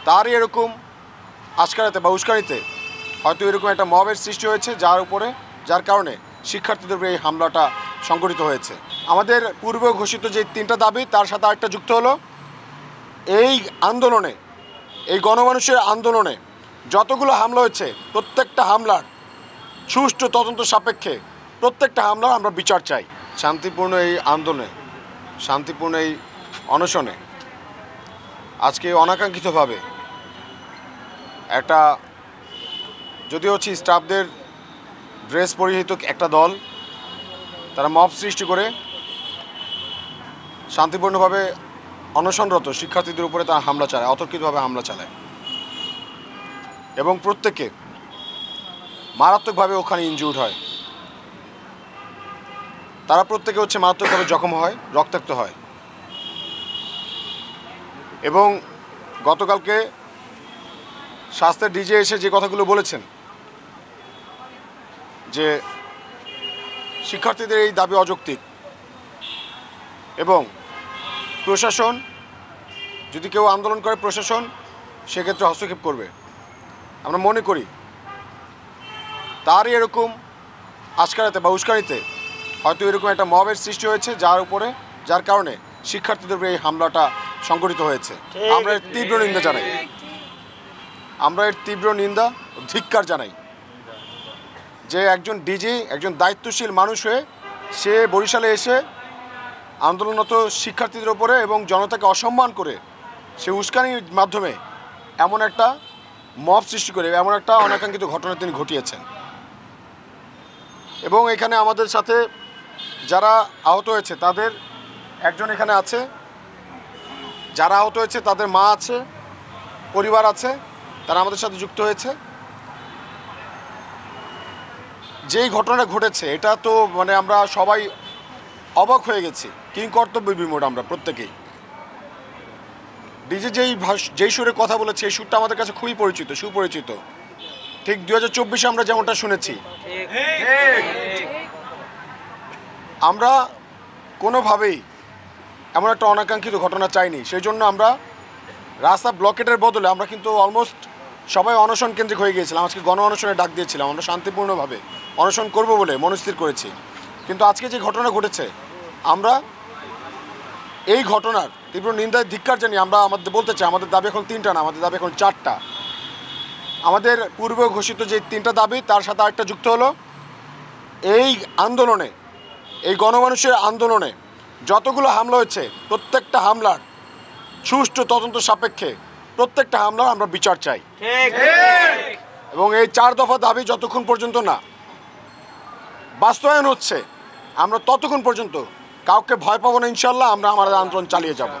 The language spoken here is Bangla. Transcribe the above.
তারই এরকম আজকারাতে বা উস্কানিতে হয়তো এরকম একটা মবের সৃষ্টি হয়েছে যার কারণে শিক্ষার্থীদের এই হামলাটা সংঘটিত হয়েছে। আমাদের পূর্ব ঘোষিত যে 3টা দাবি তার সাথে আরেকটা যুক্ত হলো এই আন্দোলনে, এই গণমানুষের আন্দোলনে যতগুলো হামলা হয়েছে প্রত্যেকটা হামলার সুষ্ঠু তদন্ত সাপেক্ষে প্রত্যেকটা হামলার আমরা বিচার চাই। শান্তিপূর্ণ এই আন্দোলনে, শান্তিপূর্ণ এই অনশনে আজকে অনাকাঙ্ক্ষিতভাবে একটা যদিও হচ্ছে স্টাফদের ড্রেস পরিহিত একটা দল তারা মব সৃষ্টি করে শান্তিপূর্ণভাবে অনশনরত শিক্ষার্থীদের উপরে তারা হামলা চালায়, অতর্কিতভাবে হামলা চালায় এবং প্রত্যেকে মারাত্মকভাবে ওখানে ইনজুর্ড হয়। তারা প্রত্যেকে হচ্ছে মারাত্মকভাবে জখম হয়, রক্তাক্ত হয়। এবং গতকালকে স্বাস্থ্যের ডিজে এসে যে কথাগুলো বলেছেন যে শিক্ষার্থীদের এই দাবি অযৌক্তিক এবং প্রশাসন যদি কেউ আন্দোলন করে প্রশাসন সেক্ষেত্রে হস্তক্ষেপ করবে। আমরা মনে করি তারই এরকম আজকারাতে বা উস্কানিতে হয়তো এরকম একটা মবের সৃষ্টি হয়েছে যার কারণে শিক্ষার্থীদের এই হামলাটা সংঘটিত হয়েছে। আমরা এর তীব্র নিন্দা জানাই, আমরা এর তীব্র নিন্দা ধিক্কার জানাই যে একজন ডিজি, একজন দায়িত্বশীল মানুষ হয়ে সে বরিশালে এসে আন্দোলনরত শিক্ষার্থীদের উপরে এবং জনতাকে অসম্মান করে সে উস্কানির মাধ্যমে এমন একটা মব সৃষ্টি করে এমন একটা অনাকাঙ্ক্ষিত ঘটনা তিনি ঘটিয়েছেন। এবং এখানে আমাদের সাথে যারা আহত হয়েছে তাদের একজন এখানে আছে, যারা আহত হয়েছে তাদের মা আছে, পরিবার আছে, তারা আমাদের সাথে যুক্ত হয়েছে। যেই ঘটনাটা ঘটেছে এটা তো মানে আমরা সবাই অবাক হয়ে গেছি, কিংকর্তব্য বিমূঢ় আমরা প্রত্যেকেই। ডিজে যেই সুরে কথা বলেছে এই সুরটা আমাদের কাছে খুবই সুপরিচিত। ঠিক 2024 আমরা যেমনটা শুনেছি। আমরা কোনোভাবেই এমন একটা অনাকাঙ্ক্ষিত ঘটনা চাইনি। সেই জন্য আমরা রাস্তা ব্লকেটের বদলে আমরা কিন্তু অলমোস্ট সবাই অনশন কেন্দ্রিক হয়ে গিয়েছিলাম। আজকে গণ অনশনে ডাক দিয়েছিলাম, আমরা শান্তিপূর্ণভাবে অনশন করব বলে মনস্থির করেছি। কিন্তু আজকে যে ঘটনা ঘটেছে আমরা এই ঘটনার তীব্র নিন্দায় ধিক্কার জানিয়ে আমরা বলতে চাই আমাদের দাবি এখন 3টা না, আমাদের দাবি এখন 4টা। আমাদের পূর্ব ঘোষিত যে 3টা দাবি তার সাথে আরেকটা যুক্ত হলো এই আন্দোলনে, এই গণমানুষের আন্দোলনে যতগুলো হামলা হয়েছে প্রত্যেকটা হামলার সুষ্ঠু তদন্ত সাপেক্ষে প্রত্যেকটা হামলার আমরা বিচার চাই। এবং এই 4 দফা দাবি যতক্ষণ পর্যন্ত না বাস্তবায়ন হচ্ছে আমরা ততক্ষণ পর্যন্ত কাউকে ভয় পাবো না। ইনশাল্লাহ আমরা আমাদের আন্দোলন চালিয়ে যাব।